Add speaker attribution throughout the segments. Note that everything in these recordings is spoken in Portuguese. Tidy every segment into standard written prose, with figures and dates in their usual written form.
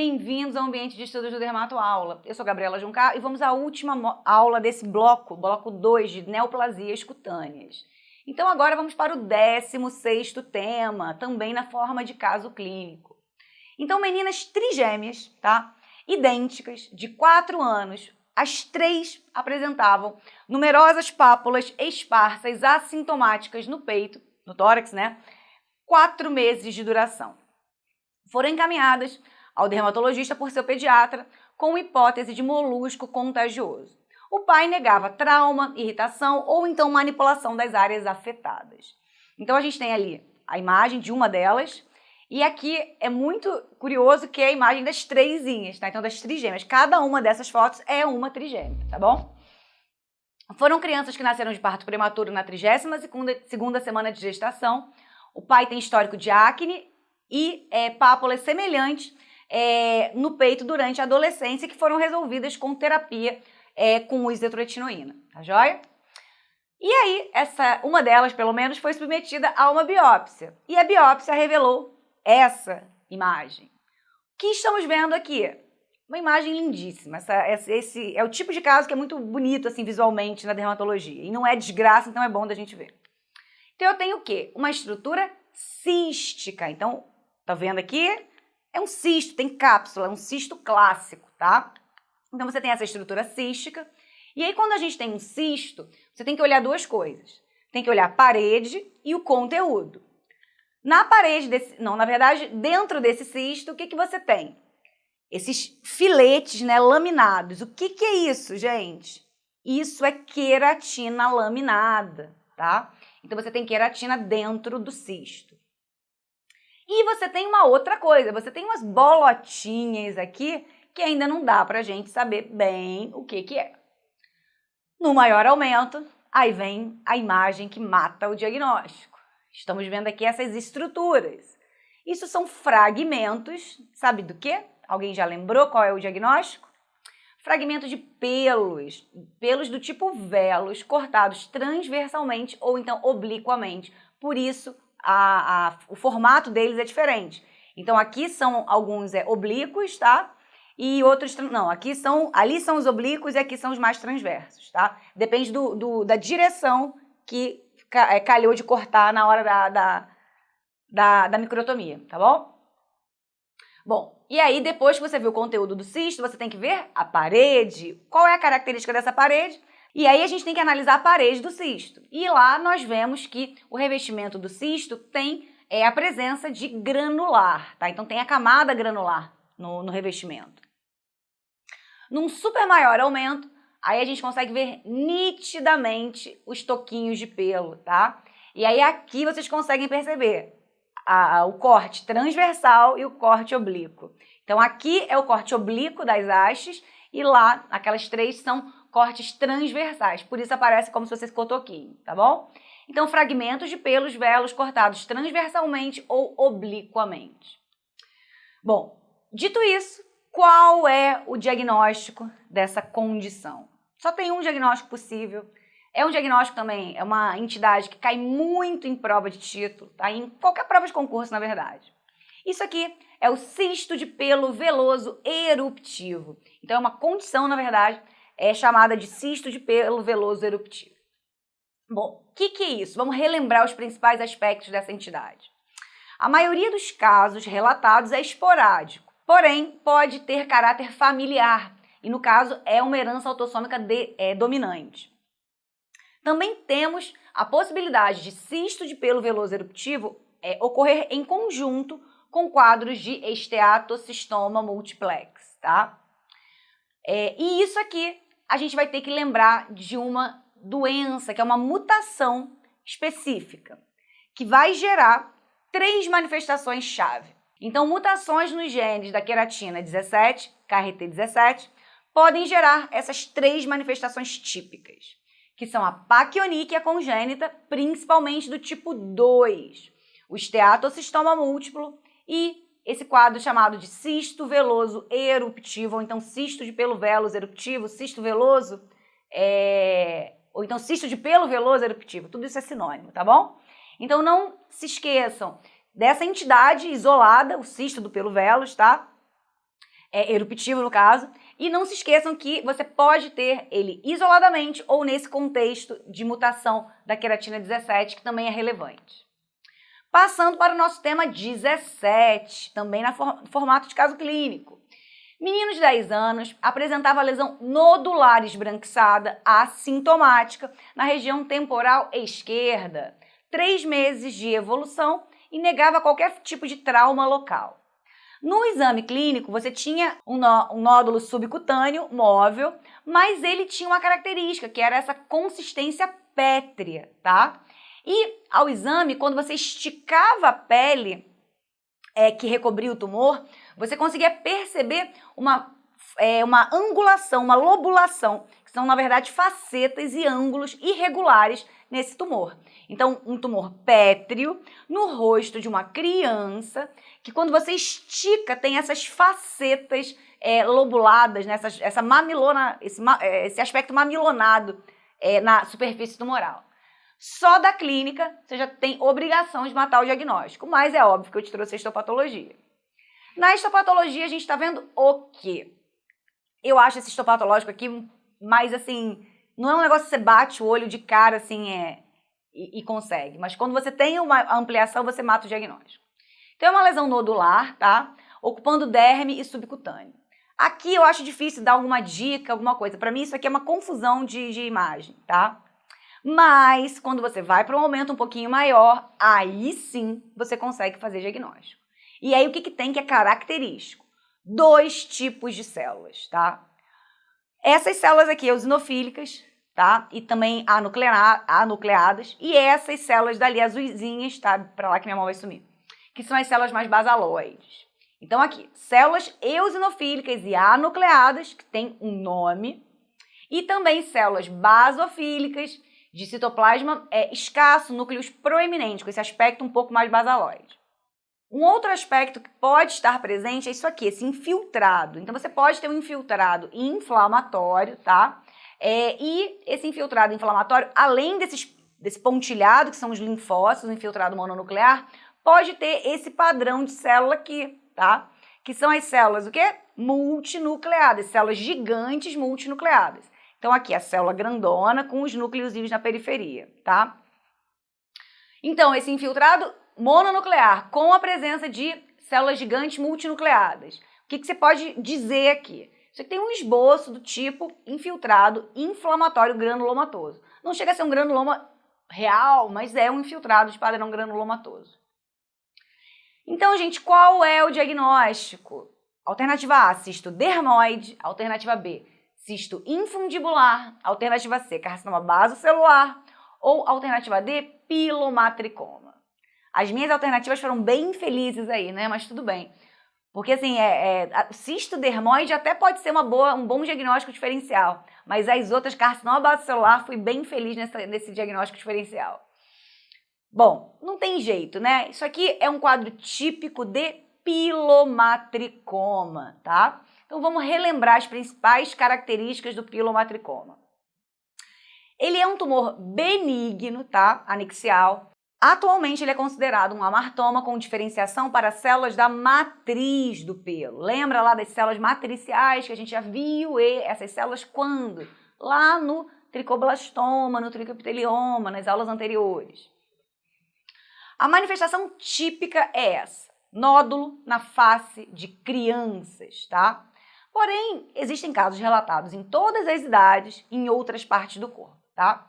Speaker 1: Bem-vindos ao Ambiente de Estudos do Dermato Aula. Eu sou Gabriela Juncar e vamos à última aula desse bloco 2 de neoplasias cutâneas. Então agora vamos para o 16º tema, também na forma de caso clínico. Então meninas trigêmeas, tá? Idênticas, de 4 anos, as 3 apresentavam numerosas pápulas esparsas assintomáticas no peito, no tórax, né? 4 meses de duração. Foram encaminhadas ao dermatologista por seu pediatra com hipótese de molusco contagioso. O pai negava trauma, irritação ou então manipulação das áreas afetadas. Então a gente tem ali a imagem de uma delas e aqui é muito curioso que é a imagem das 3zinhas, tá? Então das trigêmeas. Cada uma dessas fotos é uma trigêmea, tá bom? Foram crianças que nasceram de parto prematuro na 32ª semana de gestação. O pai tem histórico de acne e pápulas semelhantes no peito durante a adolescência que foram resolvidas com terapia com isotretinoína, tá joia? E aí, uma delas, pelo menos, foi submetida a uma biópsia. E a biópsia revelou essa imagem. O que estamos vendo aqui? Uma imagem lindíssima. Esse é o tipo de caso que é muito bonito, assim, visualmente na dermatologia. E não é desgraça, então é bom da gente ver. Então eu tenho o quê? Uma estrutura cística. Então, tá vendo aqui? É um cisto, tem cápsula, é um cisto clássico, tá? Então você tem essa estrutura cística. E aí quando a gente tem um cisto, você tem que olhar duas coisas. Tem que olhar a parede e o conteúdo. Na parede dentro desse cisto, o que você tem? Esses filetes, né, laminados. O que é isso, gente? Isso é queratina laminada, tá? Então você tem queratina dentro do cisto. E você tem uma outra coisa, você tem umas bolotinhas aqui que ainda não dá pra gente saber bem o que é. No maior aumento, aí vem a imagem que mata o diagnóstico. Estamos vendo aqui essas estruturas. Isso são fragmentos, sabe do quê? Alguém já lembrou qual é o diagnóstico? Fragmentos de pelos do tipo velos, cortados transversalmente ou então obliquamente. Por isso, o formato deles é diferente. Então, aqui são alguns oblíquos, tá? E outros, não, ali são os oblíquos e aqui são os mais transversos, tá? Depende da direção que calhou de cortar na hora da microtomia, tá bom? Bom, e aí depois que você viu o conteúdo do cisto, você tem que ver a parede. Qual é a característica dessa parede? E aí a gente tem que analisar a parede do cisto. E lá nós vemos que o revestimento do cisto tem a presença de granular, tá? Então tem a camada granular no revestimento. Num super maior aumento, aí a gente consegue ver nitidamente os toquinhos de pelo, tá? E aí aqui vocês conseguem perceber o corte transversal e o corte oblíquo. Então aqui é o corte oblíquo das hastes e lá, aquelas 3 são cortes transversais, por isso aparece como se fosse esse cotoquinho, tá bom? Então fragmentos de pelos velos cortados transversalmente ou obliquamente. Bom, dito isso, qual é o diagnóstico dessa condição? Só tem um diagnóstico possível. É um diagnóstico também, é uma entidade que cai muito em prova de título, tá? Em qualquer prova de concurso, na verdade. Isso aqui é o cisto de pelo veloso eruptivo. Então é uma condição, na verdade, chamada de cisto de pelo veloso eruptivo. Bom, o que é isso? Vamos relembrar os principais aspectos dessa entidade. A maioria dos casos relatados é esporádico, porém pode ter caráter familiar e, no caso, é uma herança autossômica dominante. Também temos a possibilidade de cisto de pelo veloso eruptivo ocorrer em conjunto com quadros de esteatocistoma multiplex, tá? E isso aqui a gente vai ter que lembrar de uma doença, que é uma mutação específica, que vai gerar 3 manifestações-chave. Então, mutações nos genes da queratina 17, KRT17, podem gerar essas 3 manifestações típicas, que são a paquionychia congênita, principalmente do tipo 2, o esteatocistoma múltiplo e esse quadro chamado de cisto veloso eruptivo, ou então cisto de pelo veloso eruptivo, cisto veloso, ou então cisto de pelo veloso eruptivo, tudo isso é sinônimo, tá bom? Então não se esqueçam dessa entidade isolada, o cisto do pelo veloso, tá? eruptivo no caso, e não se esqueçam que você pode ter ele isoladamente ou nesse contexto de mutação da queratina 17, que também é relevante. Passando para o nosso tema 17, também no formato de caso clínico. Menino de 10 anos apresentava lesão nodular esbranquiçada assintomática na região temporal esquerda, 3 meses de evolução e negava qualquer tipo de trauma local. No exame clínico, você tinha um nódulo subcutâneo móvel, mas ele tinha uma característica, que era essa consistência pétrea, tá? E ao exame, quando você esticava a pele que recobria o tumor, você conseguia perceber uma angulação, uma lobulação, que são, na verdade, facetas e ângulos irregulares nesse tumor. Então, um tumor pétreo no rosto de uma criança, que quando você estica, tem essas facetas lobuladas, né? essa mamilona, esse aspecto mamilonado na superfície tumoral. Só da clínica, você já tem obrigação de matar o diagnóstico, mas é óbvio que eu te trouxe a histopatologia. Na histopatologia, a gente está vendo o quê? Eu acho esse histopatológico aqui, mais assim, não é um negócio que você bate o olho de cara assim e consegue, mas quando você tem uma ampliação, você mata o diagnóstico. Então é uma lesão nodular, tá? Ocupando derme e subcutâneo. Aqui eu acho difícil dar alguma dica, alguma coisa. Para mim isso aqui é uma confusão de imagem, tá? Mas quando você vai para um aumento um pouquinho maior, aí sim você consegue fazer diagnóstico. E aí o que tem que é característico? 2 tipos de células, tá? Essas células aqui, eosinofílicas, tá? E também anucleadas. E essas células dali, azuisinhas, tá? Para lá que minha mão vai sumir. Que são as células mais basaloides. Então aqui, células eosinofílicas e anucleadas, que tem um nome. E também células basofílicas, de citoplasma escasso, núcleos proeminentes, com esse aspecto um pouco mais basaloide. Um outro aspecto que pode estar presente é isso aqui, esse infiltrado. Então, você pode ter um infiltrado inflamatório, tá? E esse infiltrado inflamatório, além desse pontilhado, que são os linfócitos, o infiltrado mononuclear, pode ter esse padrão de célula aqui, tá? Que são as células, o quê? Multinucleadas, células gigantes multinucleadas. Então, aqui a célula grandona com os núcleozinhos na periferia, tá? Então, esse infiltrado mononuclear com a presença de células gigantes multinucleadas. O que você pode dizer aqui? Isso aqui tem um esboço do tipo infiltrado inflamatório granulomatoso. Não chega a ser um granuloma real, mas é um infiltrado de padrão granulomatoso. Então, gente, qual é o diagnóstico? Alternativa A, cisto dermoide. Alternativa B, cisto infundibular. Alternativa C, carcinoma basocelular. Ou alternativa D, pilomatricoma. As minhas alternativas foram bem infelizes aí, né? Mas tudo bem. Porque, assim, cisto dermoide até pode ser um bom diagnóstico diferencial. Mas as outras, carcinoma basocelular, fui bem feliz nesse diagnóstico diferencial. Bom, não tem jeito, né? Isso aqui é um quadro típico de pilomatricoma, tá? Então, vamos relembrar as principais características do pilomatricoma. Ele é um tumor benigno, tá? Anixial. Atualmente, ele é considerado um amartoma com diferenciação para células da matriz do pelo. Lembra lá das células matriciais que a gente já viu essas células quando? Lá no tricoblastoma, no tricoepitelioma, nas aulas anteriores. A manifestação típica é essa, nódulo na face de crianças, tá? Porém, existem casos relatados em todas as idades e em outras partes do corpo, tá?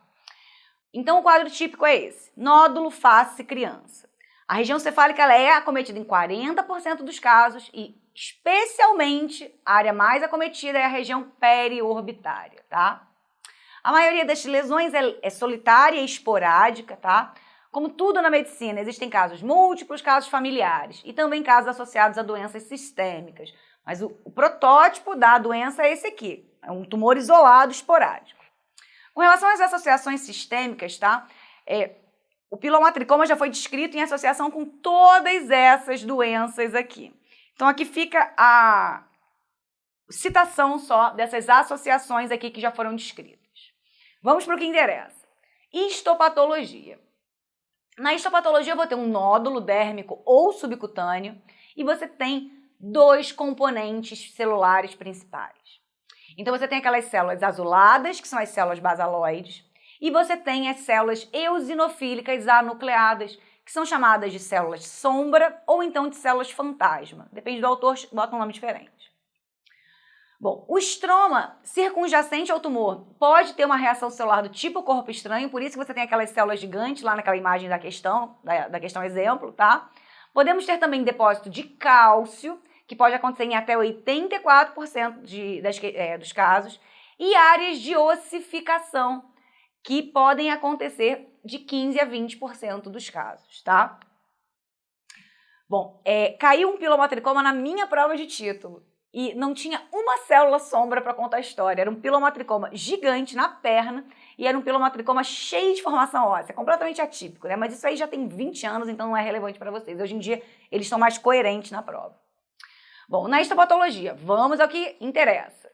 Speaker 1: Então, o quadro típico é esse, nódulo face criança. A região cefálica ela é acometida em 40% dos casos e, especialmente, a área mais acometida é a região periorbitária, tá? A maioria das lesões é solitária e esporádica, tá? Como tudo na medicina, existem casos múltiplos, casos familiares e também casos associados a doenças sistêmicas. Mas o protótipo da doença é esse aqui, é um tumor isolado esporádico. Com relação às associações sistêmicas, tá? O pilomatricoma já foi descrito em associação com todas essas doenças aqui. Então, aqui fica a citação só dessas associações aqui que já foram descritas. Vamos para o que interessa. Histopatologia. Na histopatologia, eu vou ter um nódulo dérmico ou subcutâneo e você tem dois componentes celulares principais. Então você tem aquelas células azuladas, que são as células basaloides, e você tem as células eosinofílicas anucleadas, que são chamadas de células sombra ou então de células fantasma. Depende do autor, bota um nome diferente. Bom, o estroma circunjacente ao tumor pode ter uma reação celular do tipo corpo estranho, por isso que você tem aquelas células gigantes lá naquela imagem da questão exemplo, tá? Podemos ter também depósito de cálcio, que pode acontecer em até 84% dos casos, e áreas de ossificação, que podem acontecer de 15% a 20% dos casos, tá? Bom, caiu um pilomatricoma na minha prova de título e não tinha uma célula sombra para contar a história. Era um pilomatricoma gigante na perna e era um pilomatricoma cheio de formação óssea, completamente atípico, né? Mas isso aí já tem 20 anos, então não é relevante para vocês. Hoje em dia, eles estão mais coerentes na prova. Bom, na histopatologia, vamos ao que interessa.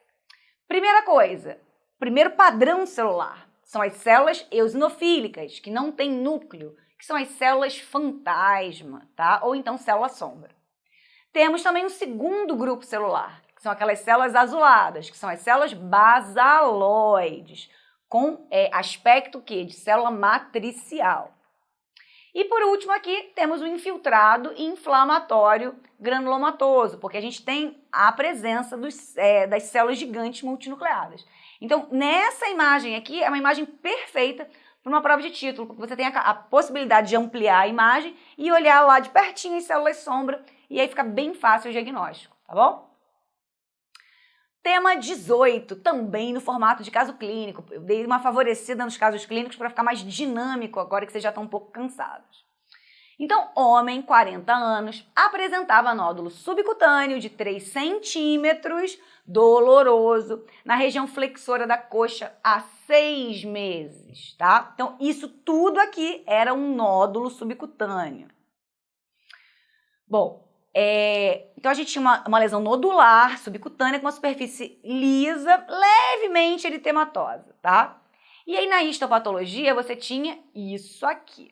Speaker 1: Primeira coisa, primeiro padrão celular. São as células eosinofílicas, que não têm núcleo, que são as células fantasma, tá? Ou então célula sombra. Temos também um segundo grupo celular, que são aquelas células azuladas, que são as células basaloides, com aspecto de célula matricial. E por último aqui temos o infiltrado inflamatório granulomatoso, porque a gente tem a presença das células gigantes multinucleadas. Então, nessa imagem aqui, é uma imagem perfeita para uma prova de título, porque você tem a possibilidade de ampliar a imagem e olhar lá de pertinho as células sombra, e aí fica bem fácil o diagnóstico, tá bom? Tema 18, também no formato de caso clínico. Eu dei uma favorecida nos casos clínicos para ficar mais dinâmico agora que vocês já estão um pouco cansados. Então, homem, 40 anos, apresentava nódulo subcutâneo de 3 centímetros, doloroso, na região flexora da coxa há 6 meses, tá? Então, isso tudo aqui era um nódulo subcutâneo. Bom, então a gente tinha uma lesão nodular subcutânea com uma superfície lisa, levemente eritematosa, tá? E aí na histopatologia você tinha isso aqui.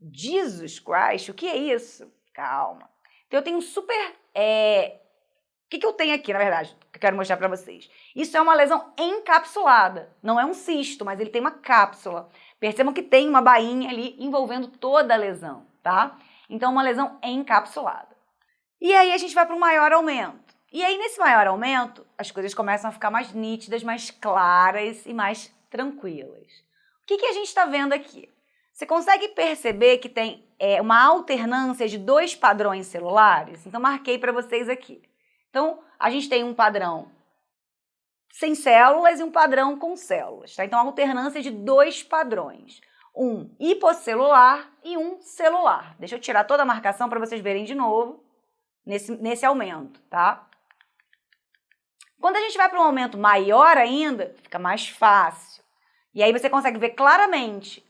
Speaker 1: Jesus Christ, o que é isso? Calma. Então eu tenho um super... O que eu tenho aqui, na verdade, que eu quero mostrar para vocês? Isso é uma lesão encapsulada, não é um cisto, mas ele tem uma cápsula. Percebam que tem uma bainha ali envolvendo toda a lesão, tá? Então, uma lesão encapsulada. E aí a gente vai para um maior aumento. E aí, nesse maior aumento, as coisas começam a ficar mais nítidas, mais claras e mais tranquilas. O que a gente está vendo aqui? Você consegue perceber que tem uma alternância de dois padrões celulares? Então, marquei para vocês aqui. Então, a gente tem um padrão sem células e um padrão com células, tá? Então, a alternância de dois padrões. Um hipocelular e um celular. Deixa eu tirar toda a marcação para vocês verem de novo nesse aumento, tá? Quando a gente vai para um aumento maior ainda, fica mais fácil. E aí você consegue ver claramente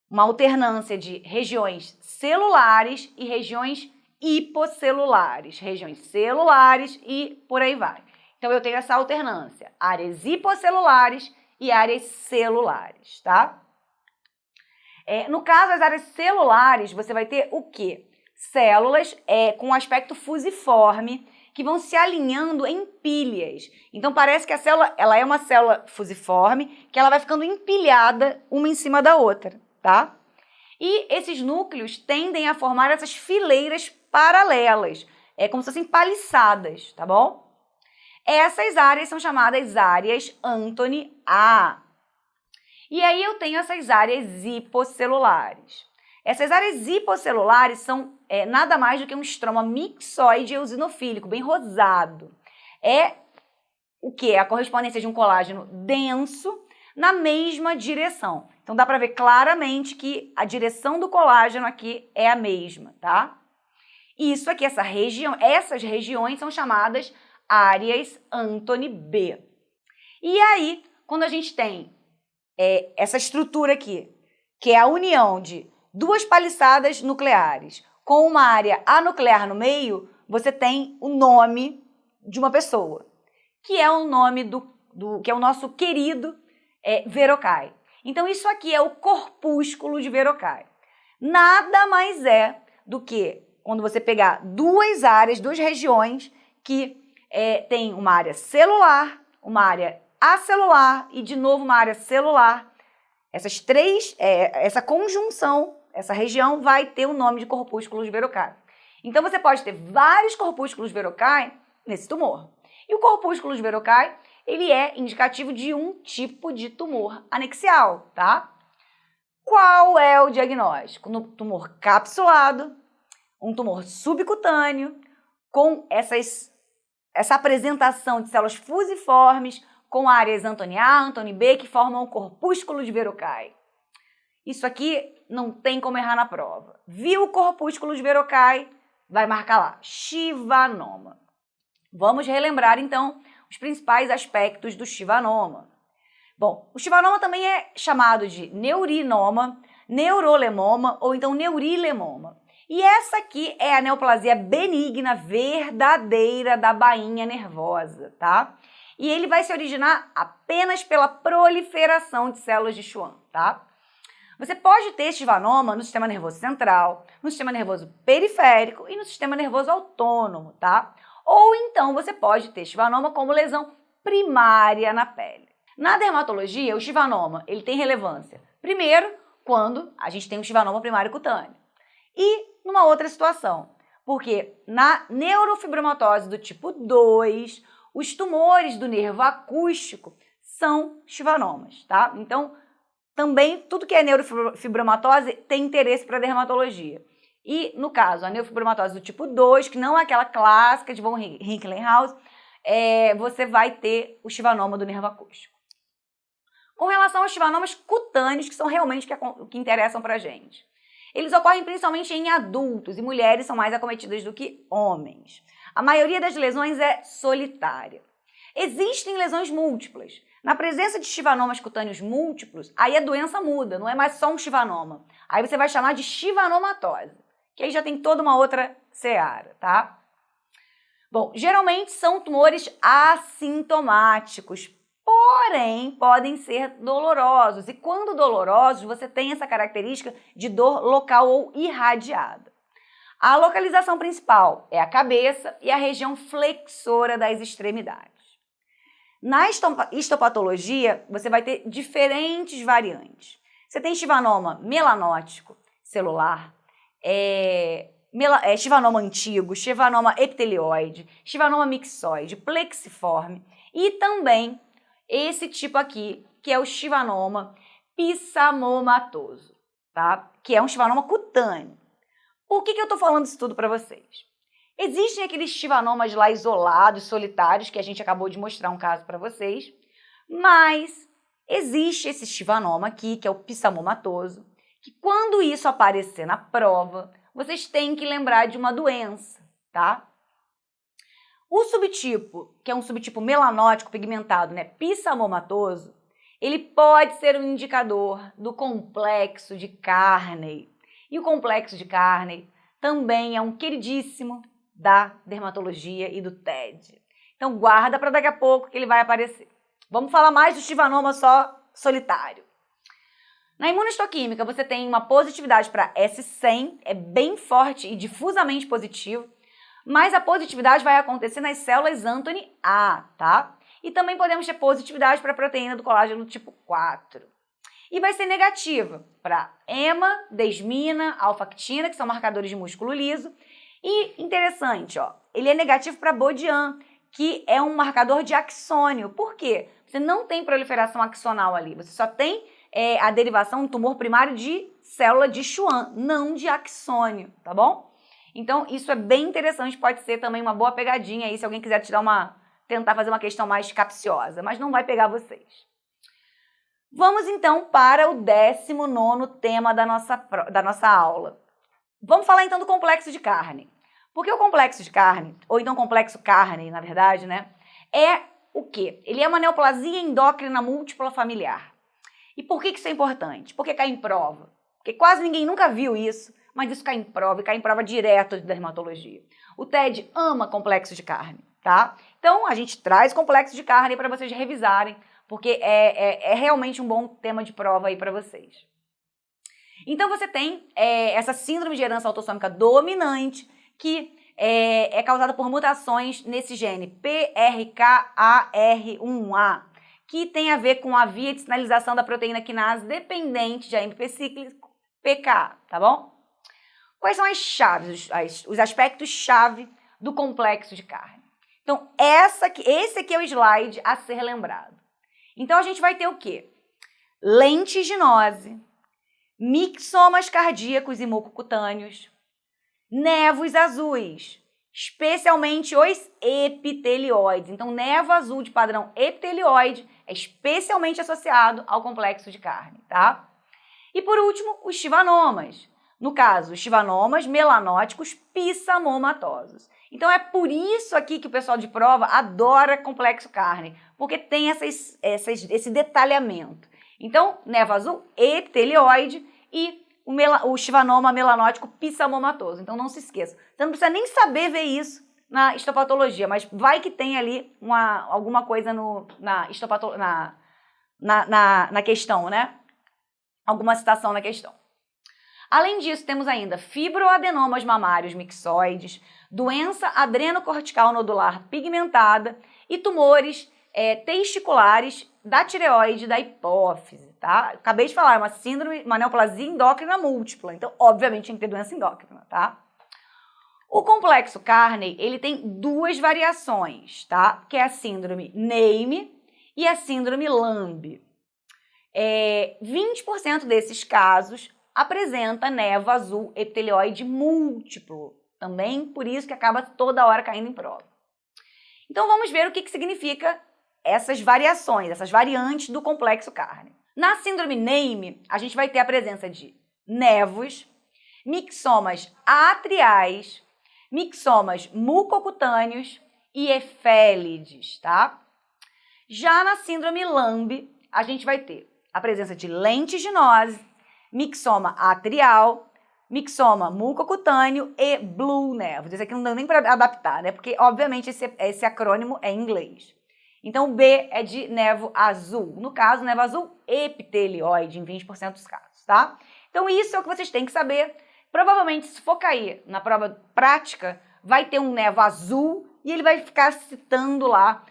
Speaker 1: uma alternância de regiões celulares e regiões hipocelulares. Regiões celulares e por aí vai. Então eu tenho essa alternância, áreas hipocelulares e áreas celulares, tá? No caso das áreas celulares, você vai ter o quê? Células com aspecto fusiforme que vão se alinhando em pilhas. Então, parece que a célula ela é uma célula fusiforme que ela vai ficando empilhada uma em cima da outra, tá? E esses núcleos tendem a formar essas fileiras paralelas, como se fossem paliçadas, tá bom? Essas áreas são chamadas áreas Anthony A. E aí eu tenho essas áreas hipocelulares. Essas áreas hipocelulares são nada mais do que um estroma mixoide eosinofílico, bem rosado. É o que? A correspondência de um colágeno denso na mesma direção. Então dá para ver claramente que a direção do colágeno aqui é a mesma, tá? Isso aqui, essas regiões são chamadas áreas Anthony B. E aí, quando a gente tem essa estrutura aqui, que é a união de duas paliçadas nucleares com uma área anuclear no meio, você tem o nome de uma pessoa, que é o nome que é o nosso querido Verocai. Então, isso aqui é o corpúsculo de Verocai. Nada mais é do que quando você pegar duas áreas, duas regiões que tem uma área celular, uma área acelular e, de novo, uma área celular. Essas três, essa conjunção, essa região vai ter o nome de corpúsculos verocai. Então, você pode ter vários corpúsculos verocai nesse tumor. E o corpúsculos verocai, ele é indicativo de um tipo de tumor anexial, tá? Qual é o diagnóstico? No tumor capsulado, um tumor subcutâneo, com essa apresentação de células fusiformes, com áreas Antony A, Antony B, que formam o corpúsculo de verocai. Isso aqui não tem como errar na prova. Viu o corpúsculo de verocai? Vai marcar lá, chivanoma. Vamos relembrar, então, os principais aspectos do chivanoma. Bom, o chivanoma também é chamado de neurinoma, neurolemoma ou então neurilemoma. E essa aqui é a neoplasia benigna verdadeira da bainha nervosa, tá? E ele vai se originar apenas pela proliferação de células de Schwann, tá? Você pode ter chivanoma no sistema nervoso central, no sistema nervoso periférico e no sistema nervoso autônomo, tá? Ou então você pode ter chivanoma como lesão primária na pele. Na dermatologia, o chivanoma ele tem relevância, primeiro, quando a gente tem um chivanoma primário cutâneo. E numa outra situação, porque na neurofibromatose do tipo 2, os tumores do nervo acústico são chivanomas, tá? Então, também tudo que é neurofibromatose tem interesse para dermatologia. E, no caso, a neurofibromatose do tipo 2, que não é aquela clássica de von Recklinghausen, você vai ter o chivanoma do nervo acústico. Com relação aos chivanomas cutâneos, que são realmente que interessam para a gente. Eles ocorrem principalmente em adultos e mulheres são mais acometidas do que homens. A maioria das lesões é solitária. Existem lesões múltiplas. Na presença de chivanomas cutâneos múltiplos, aí a doença muda, não é mais só um chivanoma. Aí você vai chamar de chivanomatose, que aí já tem toda uma outra seara, tá? Bom, geralmente são tumores assintomáticos, porém podem ser dolorosos. E quando dolorosos, você tem essa característica de dor local ou irradiada. A localização principal é a cabeça e a região flexora das extremidades. Na histopatologia, você vai ter diferentes variantes. Você tem chivanoma melanótico, celular, chivanoma antigo, chivanoma epitelioide, chivanoma mixoide, plexiforme e também esse tipo aqui, que é o chivanoma pissamomatoso, tá? Que é um chivanoma cutâneo. Por que eu tô falando isso tudo para vocês? Existem aqueles chivanomas lá isolados, solitários, que a gente acabou de mostrar um caso para vocês, mas existe esse chivanoma aqui, que é o pissamomatoso, que quando isso aparecer na prova, vocês têm que lembrar de uma doença, tá? O subtipo, que é um subtipo melanótico pigmentado, né, pissamomatoso, ele pode ser um indicador do complexo de Carney. E o complexo de Carney também é um queridíssimo da dermatologia e do TED. Então guarda para daqui a pouco que ele vai aparecer. Vamos falar mais do chivanoma só solitário. Na imunistoquímica você tem uma positividade para S100, é bem forte e difusamente positivo, mas a positividade vai acontecer nas células Antony A, tá? E também podemos ter positividade para a proteína do colágeno tipo 4. E vai ser negativa para hema, desmina, alfa-actina, que são marcadores de músculo liso. E interessante, ó, ele é negativo para Bodian, que é um marcador de axônio. Por quê? Você não tem proliferação axonal ali, você só tem a derivação, um tumor primário de célula de Schwann, não de axônio, tá bom? Então, isso é bem interessante, pode ser também uma boa pegadinha aí, se alguém quiser tentar fazer uma questão mais capciosa, mas não vai pegar vocês. Vamos então para o 19º tema da nossa aula. Vamos falar então do complexo de Carney. Porque o complexo de Carney, ou então complexo Carney, na verdade, né, é o quê? Ele é uma neoplasia endócrina múltipla familiar. E por que isso é importante? Porque cai em prova. Porque quase ninguém nunca viu isso, mas isso cai em prova, e cai em prova direto de dermatologia. O TED ama complexo de Carney, tá? Então, a gente traz complexo de Carney para vocês revisarem, porque é realmente um bom tema de prova aí para vocês. Então, você tem essa síndrome de herança autossômica dominante, que é causada por mutações nesse gene PRKAR1A, que tem a ver com a via de sinalização da proteína quinase dependente de AMP cíclico, PK, tá bom? Quais são as chaves, os aspectos-chave do complexo de carne? Então, esse aqui é o slide a ser lembrado. Então, a gente vai ter o quê? Lentiginose, mixomas cardíacos e mucocutâneos, nevos azuis, especialmente os epitelioides. Então, nevo azul de padrão epitelioide é especialmente associado ao complexo de carne, tá? E por último, os chivanomas. No caso, os chivanomas melanóticos pissamomatosos. Então, é por isso aqui que o pessoal de prova adora complexo carne, porque tem esse detalhamento. Então, nevo azul, epitelioide e o chivanoma melanótico pissamomatoso. Então, não se esqueça. Você não precisa nem saber ver isso na histopatologia, mas vai que tem ali alguma coisa na questão, né? Alguma citação na questão. Além disso, temos ainda fibroadenomas mamários mixoides, doença adrenocortical nodular pigmentada e tumores testiculares da tireoide e da hipófise, tá? Acabei de falar, é uma síndrome, uma neoplasia endócrina múltipla, então, obviamente, tem que ter doença endócrina, tá? O complexo Carney, ele tem duas variações, tá? Que é a síndrome Neime e a síndrome Lamb. 20% desses casos apresenta nevo azul epitelioide múltiplo, também por isso que acaba toda hora caindo em prova. Então vamos ver o que significa essas variações, essas variantes do complexo Carney. Na síndrome Neime, a gente vai ter a presença de nevos, mixomas atriais, mixomas mucocutâneos e efélides, tá? Já na síndrome Lamb, a gente vai ter a presença de lentiginose, mixoma atrial, mixoma mucocutâneo e blue nevos. Esse aqui não deu nem para adaptar, né? Porque, obviamente, esse acrônimo é em inglês. Então, o B é de nevo azul. No caso, nevo azul epitelioide, em 20% dos casos, tá? Então, isso é o que vocês têm que saber. Provavelmente, se for cair na prova prática, vai ter um nevo azul e ele vai ficar citando lá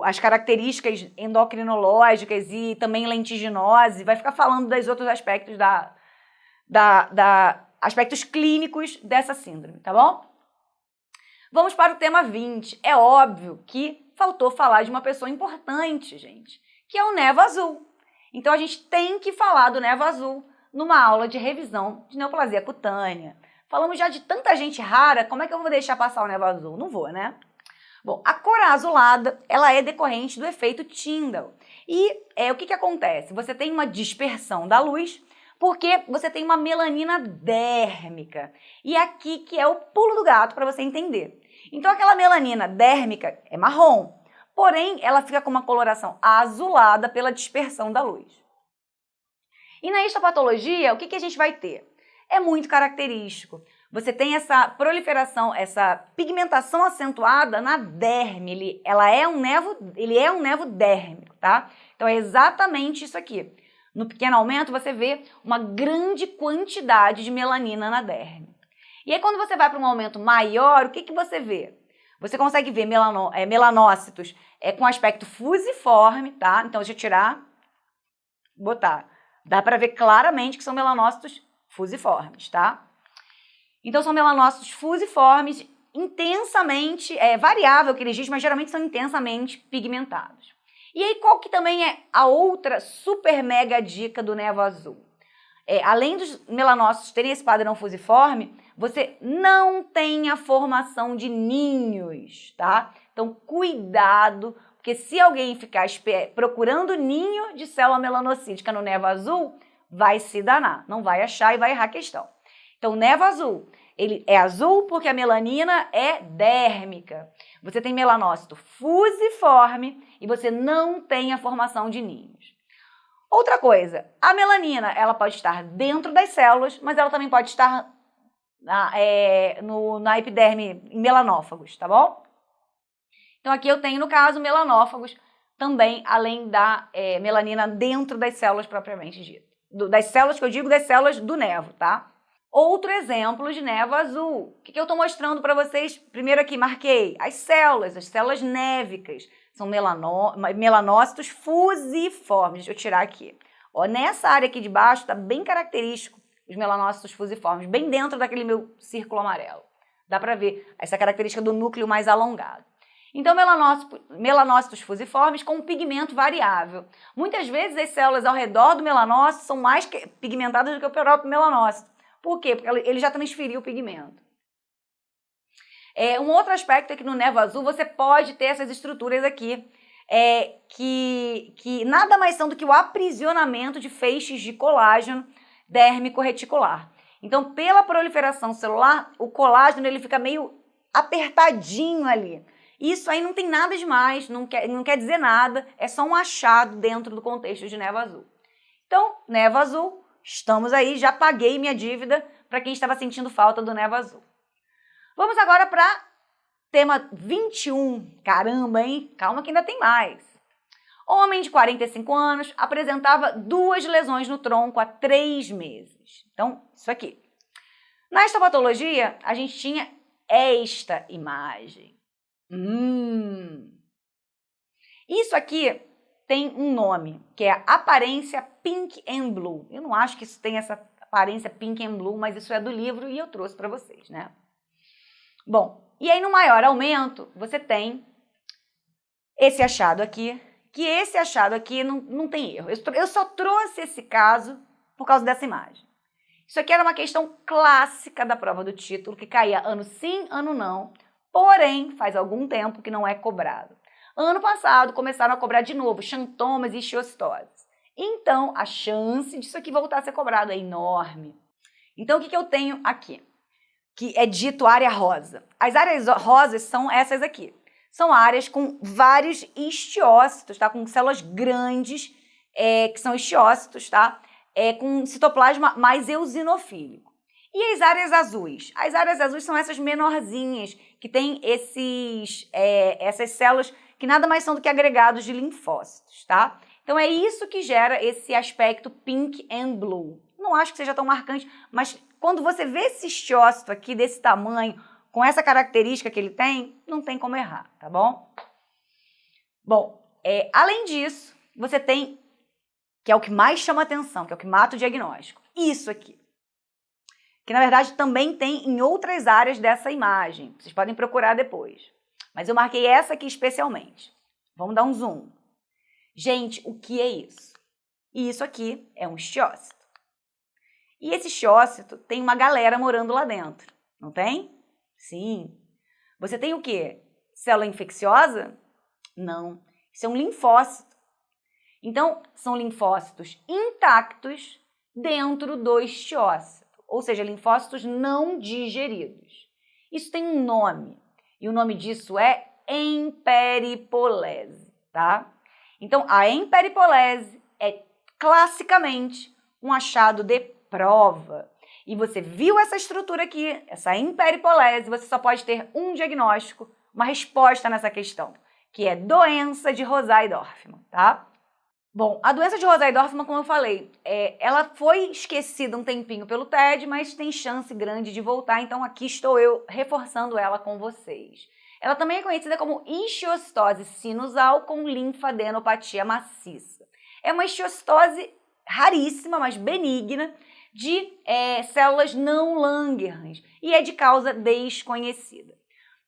Speaker 1: as características endocrinológicas e também lentiginose, vai ficar falando dos outros aspectos aspectos clínicos dessa síndrome, tá bom? Vamos para o tema 20. É óbvio que faltou falar de uma pessoa importante, gente, que é o nevo azul. Então, a gente tem que falar do nevo azul numa aula de revisão de neoplasia cutânea. Falamos já de tanta gente rara, como é que eu vou deixar passar o nevo azul? Não vou, né? Bom, a cor azulada, ela é decorrente do efeito Tyndall. E o que acontece? Você tem uma dispersão da luz, porque você tem uma melanina dérmica. E aqui que é o pulo do gato para você entender. Então, aquela melanina dérmica é marrom, porém, ela fica com uma coloração azulada pela dispersão da luz. E na histopatologia, o que a gente vai ter? É muito característico. Você tem essa proliferação, essa pigmentação acentuada na derme. Ele é um nevo dérmico, tá? Então, é exatamente isso aqui. No pequeno aumento, você vê uma grande quantidade de melanina na derme. E aí, quando você vai para um aumento maior, o que você vê? Você consegue ver melanócitos com aspecto fusiforme, tá? Então, deixa eu tirar, botar. Dá para ver claramente que são melanócitos fusiformes, tá? Então, são melanócitos fusiformes, intensamente, variável que eles dizem, mas geralmente são intensamente pigmentados. E aí, qual que também é a outra super mega dica do nevo azul? Além dos melanócitos terem esse padrão fusiforme, você não tem a formação de ninhos, tá? Então, cuidado, porque se alguém ficar procurando ninho de célula melanocítica no nevo azul, vai se danar, não vai achar e vai errar a questão. Então, o nevo azul, ele é azul porque a melanina é dérmica. Você tem melanócito fusiforme e você não tem a formação de ninhos. Outra coisa, a melanina, ela pode estar dentro das células, mas ela também pode estar na epiderme, em melanófagos, tá bom? Então, aqui eu tenho, no caso, melanófagos também, além da melanina dentro das células propriamente dito. Das células que eu digo, das células do nevo, tá? Outro exemplo de névoa azul. O que eu estou mostrando para vocês? Primeiro aqui, marquei as células névicas. São melanócitos fusiformes. Deixa eu tirar aqui. Ó, nessa área aqui de baixo está bem característico os melanócitos fusiformes, bem dentro daquele meu círculo amarelo. Dá para ver essa característica do núcleo mais alongado. Então, melanócitos fusiformes com um pigmento variável. Muitas vezes as células ao redor do melanócito são mais pigmentadas do que o próprio melanócito. Por quê? Porque ele já transferiu o pigmento. Um outro aspecto é que no névoa azul você pode ter essas estruturas aqui, que nada mais são do que o aprisionamento de feixes de colágeno dérmico reticular. Então, pela proliferação celular, o colágeno ele fica meio apertadinho ali. Isso aí não tem nada demais, não quer dizer nada, é só um achado dentro do contexto de névoa azul. Então, névoa azul, estamos aí, já paguei minha dívida para quem estava sentindo falta do névoa azul. Vamos agora para tema 21. Caramba, hein? Calma que ainda tem mais. Homem de 45 anos apresentava 2 lesões no tronco há 3 meses. Então, isso aqui. Na histopatologia, a gente tinha esta imagem. Isso aqui tem um nome, que é a aparência pink and blue. Eu não acho que isso tem essa aparência pink and blue, mas isso é do livro e eu trouxe para vocês, né? Bom, e aí no maior aumento, você tem esse achado aqui, que esse achado aqui não tem erro. Eu só trouxe esse caso por causa dessa imagem. Isso aqui era uma questão clássica da prova do título, que caía ano sim, ano não, porém faz algum tempo que não é cobrado. Ano passado começaram a cobrar de novo xantomas e ichthiostoses. Então, a chance disso aqui voltar a ser cobrado é enorme. Então, o que eu tenho aqui? Que é dito área rosa. As áreas rosas são essas aqui. São áreas com vários ichthiócitos, tá? Com células grandes, que são ichthiócitos, tá? Com citoplasma mais eosinofílico. E as áreas azuis? As áreas azuis são essas menorzinhas, que tem essas células que nada mais são do que agregados de linfócitos, tá? Então é isso que gera esse aspecto pink and blue. Não acho que seja tão marcante, mas quando você vê esse ichthiócito aqui desse tamanho, com essa característica que ele tem, não tem como errar, tá bom? Bom, além disso, você tem, que é o que mais chama atenção, que é o que mata o diagnóstico, isso aqui. Que na verdade também tem em outras áreas dessa imagem. Vocês podem procurar depois. Mas eu marquei essa aqui especialmente. Vamos dar um zoom. Gente, o que é isso? E isso aqui é um ichthiócito. E esse ichthiócito tem uma galera morando lá dentro, não tem? Sim. Você tem o quê? Célula infecciosa? Não. Isso é um linfócito. Então, são linfócitos intactos dentro do ichthiócito, ou seja, linfócitos não digeridos. Isso tem um nome, e o nome disso é emperipolese, tá? Então, a emperipolese é classicamente um achado de prova. E você viu essa estrutura aqui, essa emperipolese, você só pode ter um diagnóstico, uma resposta nessa questão, que é doença de Rosai-Dorfman, tá? Bom, a doença de Rosai-Dorfman, como eu falei, ela foi esquecida um tempinho pelo TED, mas tem chance grande de voltar, então aqui estou eu reforçando ela com vocês. Ela também é conhecida como ichthiostose sinusal com linfadenopatia maciça. É uma ichthiostose raríssima, mas benigna, de células não Langerhans e é de causa desconhecida.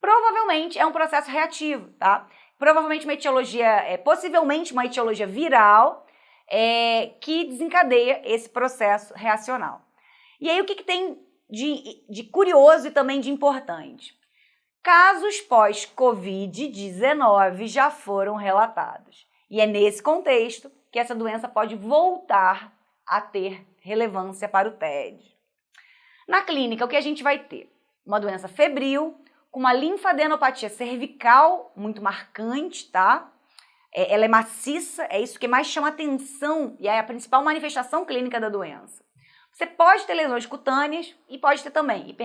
Speaker 1: Provavelmente é um processo reativo, tá? Provavelmente uma etiologia, possivelmente uma etiologia viral que desencadeia esse processo reacional. E aí o que tem de curioso e também de importante? Casos pós-Covid-19 já foram relatados. E é nesse contexto que essa doença pode voltar a ter relevância para o TED. Na clínica, o que a gente vai ter? Uma doença febril, com uma linfadenopatia cervical muito marcante, tá? Ela é maciça, é isso que mais chama atenção e é a principal manifestação clínica da doença. Você pode ter lesões cutâneas e pode ter também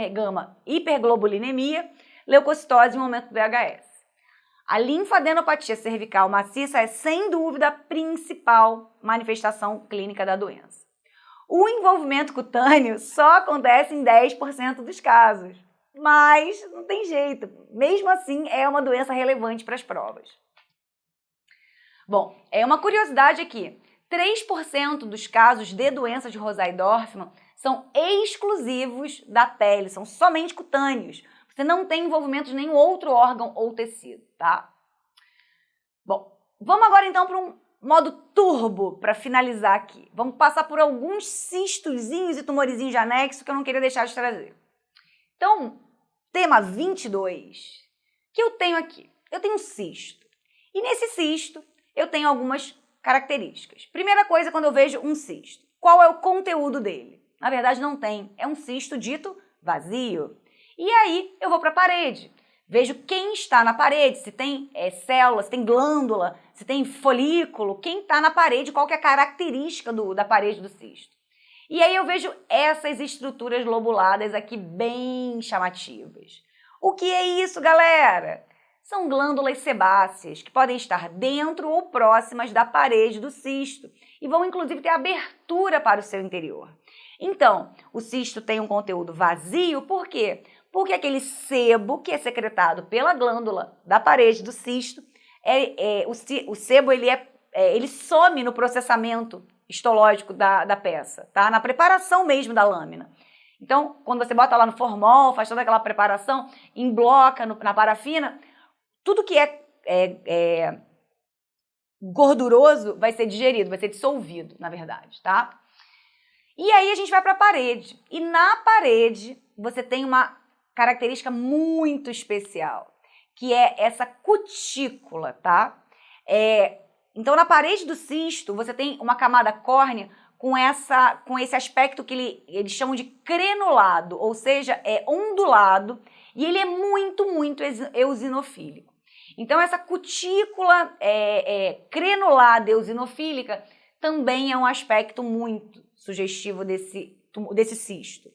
Speaker 1: hiperglobulinemia, leucocitose e um aumento do VHS. A linfadenopatia cervical maciça é, sem dúvida, a principal manifestação clínica da doença. O envolvimento cutâneo só acontece em 10% dos casos, mas não tem jeito, mesmo assim é uma doença relevante para as provas. Bom, uma curiosidade aqui, 3% dos casos de doença de Rosai-Dorfman são exclusivos da pele, são somente cutâneos. Você não tem envolvimento de nenhum outro órgão ou tecido, tá? Bom, vamos agora então para um modo turbo para finalizar aqui. Vamos passar por alguns cistozinhos e tumorizinhos de anexo que eu não queria deixar de trazer. Então, tema 22, que eu tenho aqui? Eu tenho um cisto. E nesse cisto, eu tenho algumas características. Primeira coisa, quando eu vejo um cisto, qual é o conteúdo dele? Na verdade, não tem. É um cisto dito vazio. E aí, eu vou para a parede. Vejo quem está na parede, se tem célula, se tem glândula, se tem folículo, quem está na parede, qual que é a característica da parede do cisto. E aí eu vejo essas estruturas lobuladas aqui bem chamativas. O que é isso, galera? São glândulas sebáceas, que podem estar dentro ou próximas da parede do cisto e vão inclusive ter abertura para o seu interior. Então, o cisto tem um conteúdo vazio, por quê? Porque aquele sebo que é secretado pela glândula da parede do cisto, o sebo ele some no processamento histológico da peça, tá? Na preparação mesmo da lâmina. Então, quando você bota lá no formol, faz toda aquela preparação, embloca na parafina, tudo que é gorduroso vai ser digerido, vai ser dissolvido, na verdade, tá? E aí a gente vai para a parede. E na parede você tem uma característica muito especial, que é essa cutícula, tá? Então, na parede do cisto, você tem uma camada córnea com esse aspecto que eles chamam de crenulado, ou seja, é ondulado, e ele é muito, muito eosinofílico. Então, essa cutícula crenulada eosinofílica também é um aspecto muito sugestivo desse cisto.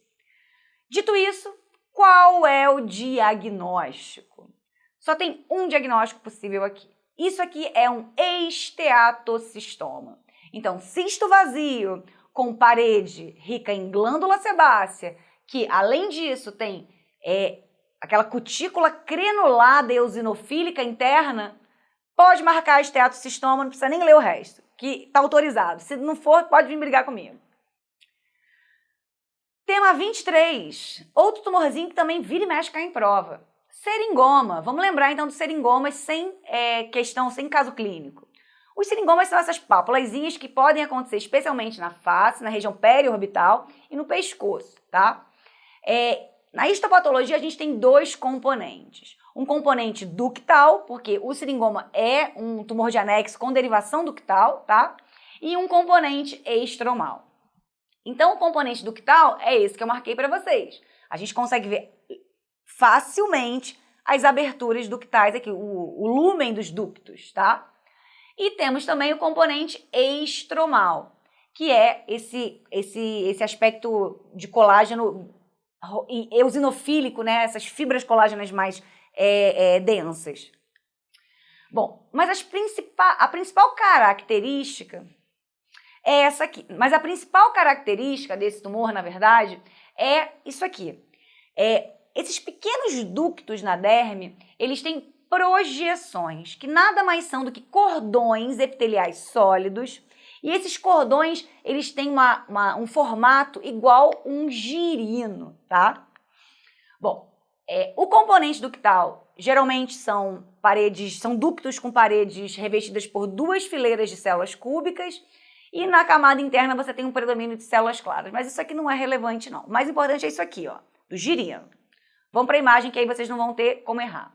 Speaker 1: Dito isso, qual é o diagnóstico? Só tem um diagnóstico possível aqui. Isso aqui é um esteatocistoma. Então, cisto vazio com parede rica em glândula sebácea, que além disso tem aquela cutícula crenulada eosinofílica interna, pode marcar esteatocistoma, não precisa nem ler o resto, que está autorizado. Se não for, pode vir brigar comigo. Tema 23, outro tumorzinho que também vira e mexe cai em prova. Seringoma. Vamos lembrar então dos seringomas sem caso clínico. Os seringomas são essas papulazinhas que podem acontecer especialmente na face, na região periorbital e no pescoço, tá? Na histopatologia a gente tem dois componentes. Um componente ductal, porque o seringoma é um tumor de anexo com derivação ductal, tá? E um componente estromal. Então, o componente ductal é esse que eu marquei para vocês. A gente consegue ver facilmente as aberturas ductais aqui, o lúmen dos ductos, tá? E temos também o componente estromal, que é esse aspecto de colágeno eosinofílico, né? Essas fibras colágenas mais densas. Bom, mas a principal característica é essa aqui. Mas a principal característica desse tumor, na verdade, é isso aqui. Esses pequenos ductos na derme, eles têm projeções, que nada mais são do que cordões epiteliais sólidos, e esses cordões, eles têm um formato igual um girino, tá? Bom, o componente ductal geralmente são ductos com paredes revestidas por duas fileiras de células cúbicas, e na camada interna você tem um predomínio de células claras, mas isso aqui não é relevante não. O mais importante é isso aqui, ó, do girino. Vamos para a imagem que aí vocês não vão ter como errar.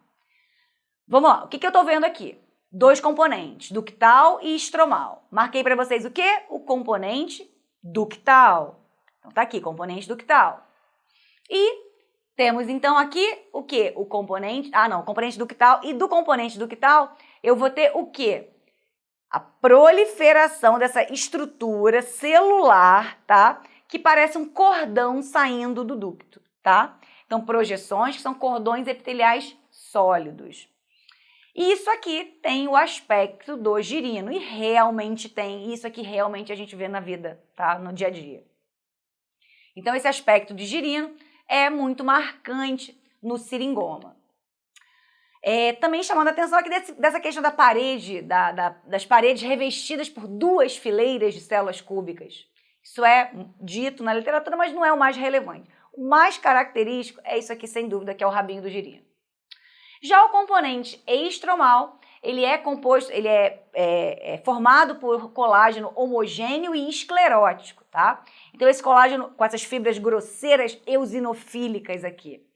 Speaker 1: Vamos lá, o que eu estou vendo aqui? Dois componentes, ductal e estromal. Marquei para vocês o quê? O componente ductal. Então tá aqui, componente ductal. E temos então aqui o quê? O componente, componente ductal, e do componente ductal eu vou ter o quê? A proliferação dessa estrutura celular, tá? Que parece um cordão saindo do ducto, tá? Então, projeções que são cordões epiteliais sólidos. E isso aqui tem o aspecto do girino, e realmente tem, isso aqui realmente a gente vê na vida, tá? No dia a dia. Então, esse aspecto de girino é muito marcante no seringoma. Também chamando a atenção aqui dessa questão da parede, das paredes revestidas por duas fileiras de células cúbicas. Isso é dito na literatura, mas não é o mais relevante. O mais característico é isso aqui, sem dúvida, que é o rabinho do girino. Já o componente estromal, ele é formado por colágeno homogêneo e esclerótico, tá? Então, esse colágeno com essas fibras grosseiras eosinofílicas aqui.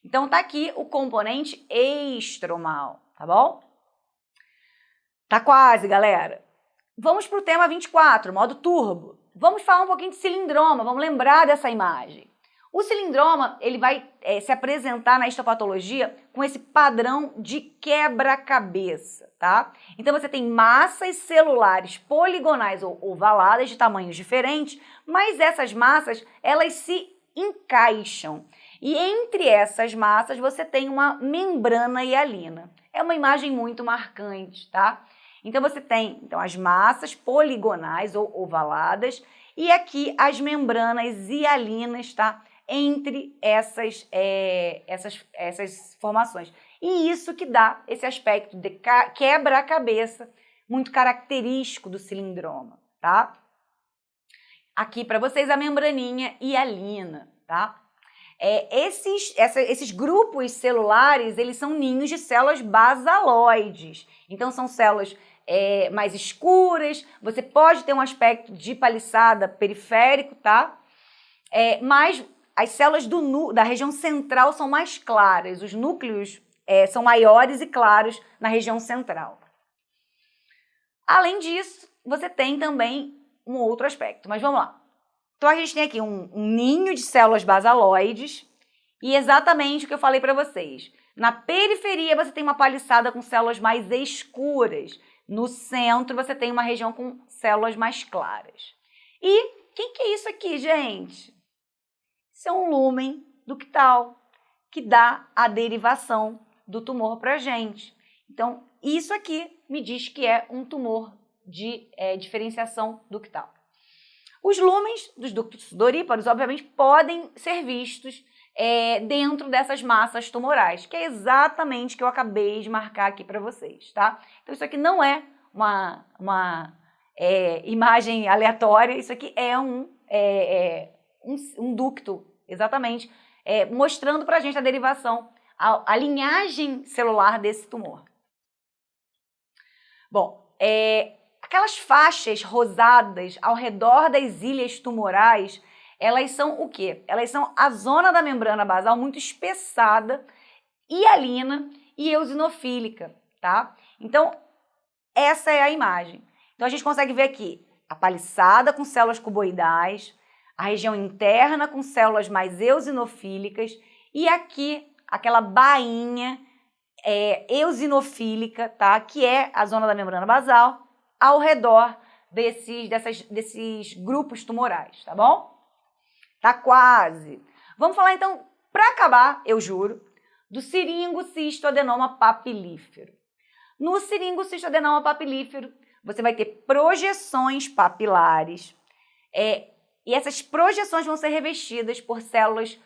Speaker 1: Então, tá aqui o componente estromal, tá bom? Tá quase, galera. Vamos para o tema 24, modo turbo. Vamos falar um pouquinho de cilindroma, vamos lembrar dessa imagem. O cilindroma, ele vai se apresentar na histopatologia com esse padrão de quebra-cabeça, tá? Então, você tem massas celulares poligonais ou ovaladas de tamanhos diferentes, mas essas massas, elas se encaixam. E entre essas massas, você tem uma membrana hialina. É uma imagem muito marcante, tá? Então, você tem as massas poligonais ou ovaladas e aqui as membranas hialinas, tá? Entre essas formações. E isso que dá esse aspecto de quebra-cabeça muito característico do cilindroma, tá? Aqui para vocês a membraninha hialina, tá? Esses grupos celulares, eles são ninhos de células basaloides. Então, são células mais escuras, você pode ter um aspecto de paliçada periférico, tá? Mas as células da região central são mais claras, os núcleos são maiores e claros na região central. Além disso, você tem também um outro aspecto, mas vamos lá. Então, a gente tem aqui um ninho de células basaloides e exatamente o que eu falei para vocês. Na periferia, você tem uma paliçada com células mais escuras. No centro, você tem uma região com células mais claras. E o que é isso aqui, gente? Isso é um lúmen ductal, que dá a derivação do tumor para a gente. Então, isso aqui me diz que é um tumor de diferenciação ductal. Os lúmens dos ductos sudoríparos, obviamente, podem ser vistos dentro dessas massas tumorais, que é exatamente o que eu acabei de marcar aqui para vocês, tá? Então, isso aqui não é uma imagem aleatória, isso aqui é um ducto, exatamente, mostrando para a gente a derivação, a linhagem celular desse tumor. Bom, aquelas faixas rosadas ao redor das ilhas tumorais, elas são o quê? Elas são a zona da membrana basal muito espessada, hialina e eosinofílica, tá? Então, essa é a imagem. Então, a gente consegue ver aqui a paliçada com células cuboidais, a região interna com células mais eosinofílicas e aqui aquela bainha eosinofílica, tá? Que é a zona da membrana basal, ao redor desses grupos tumorais, tá bom? Tá quase. Vamos falar então, para acabar, eu juro, do siringocistoadenoma papilífero. No siringocistoadenoma papilífero, você vai ter projeções papilares e essas projeções vão ser revestidas por células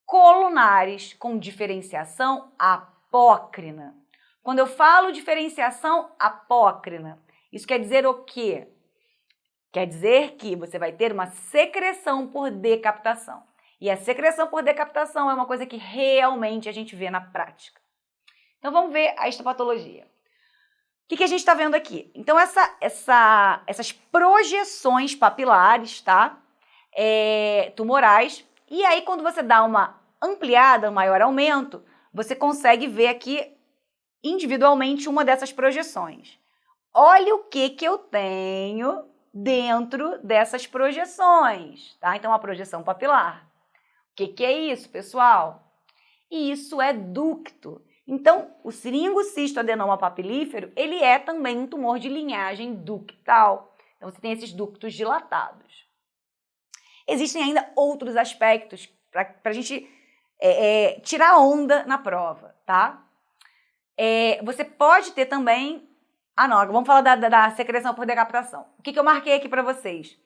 Speaker 1: colunares com diferenciação apócrina. Quando eu falo diferenciação apócrina, isso quer dizer o quê? Quer dizer que você vai ter uma secreção por decapitação. E a secreção por decapitação é uma coisa que realmente a gente vê na prática. Então, vamos ver a histopatologia. O que a gente está vendo aqui? Então, essas projeções papilares, tá? Tumorais. E aí, quando você dá uma ampliada, um maior aumento, você consegue ver aqui individualmente uma dessas projeções. Olha o que eu tenho dentro dessas projeções, tá? Então, a projeção papilar. O que é isso, pessoal? Isso é ducto. Então, o siringocistoadenoma papilífero, ele é também um tumor de linhagem ductal. Então, você tem esses ductos dilatados. Existem ainda outros aspectos para a gente tirar onda na prova, tá? Você pode ter também... não, vamos falar da secreção por decapitação. O que eu marquei aqui para vocês?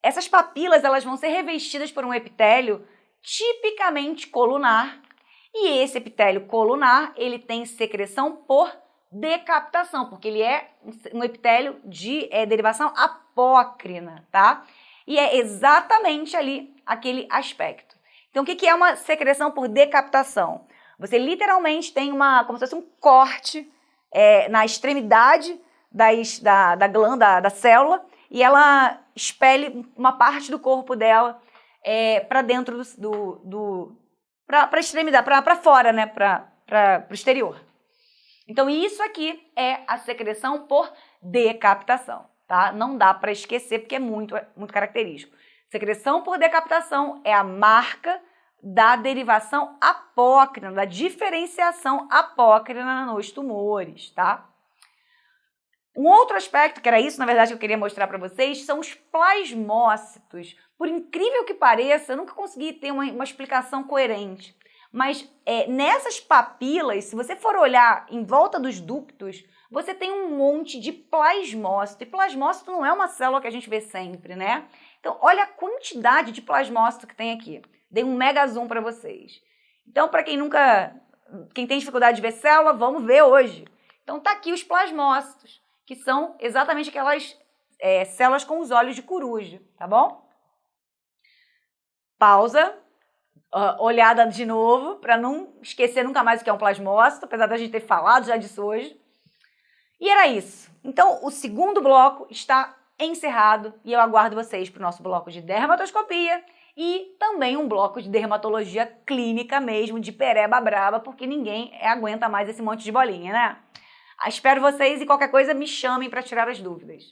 Speaker 1: Essas papilas elas vão ser revestidas por um epitélio tipicamente colunar, e esse epitélio colunar ele tem secreção por decapitação, porque ele é um epitélio de derivação apócrina, tá? E é exatamente ali aquele aspecto. Então, o que é uma secreção por decapitação? Você literalmente tem como se fosse um corte na extremidade da glândula, da célula, e ela expele uma parte do corpo dela para dentro para a extremidade, para fora, né? Para o exterior. Então, isso aqui é a secreção por decapitação, tá? Não dá para esquecer, porque é muito característico. Secreção por decapitação é a marca da derivação apócrina, da diferenciação apócrina nos tumores, tá? Um outro aspecto, que era isso, na verdade, que eu queria mostrar para vocês, são os plasmócitos. Por incrível que pareça, eu nunca consegui ter uma explicação coerente. Mas nessas papilas, se você for olhar em volta dos ductos, você tem um monte de plasmócito. E plasmócito não é uma célula que a gente vê sempre, né? Então, olha a quantidade de plasmócito que tem aqui. Dei um mega zoom para vocês. Então, para quem tem dificuldade de ver célula, vamos ver hoje. Então, tá aqui os plasmócitos, que são exatamente aquelas células com os olhos de coruja, tá bom? Pausa. Olhada de novo, para não esquecer nunca mais o que é um plasmócito, apesar da gente ter falado já disso hoje. E era isso. Então, o segundo bloco está encerrado e eu aguardo vocês para o nosso bloco de dermatoscopia e também um bloco de dermatologia clínica mesmo, de pereba braba, porque ninguém aguenta mais esse monte de bolinha, né? Espero vocês e qualquer coisa me chamem para tirar as dúvidas.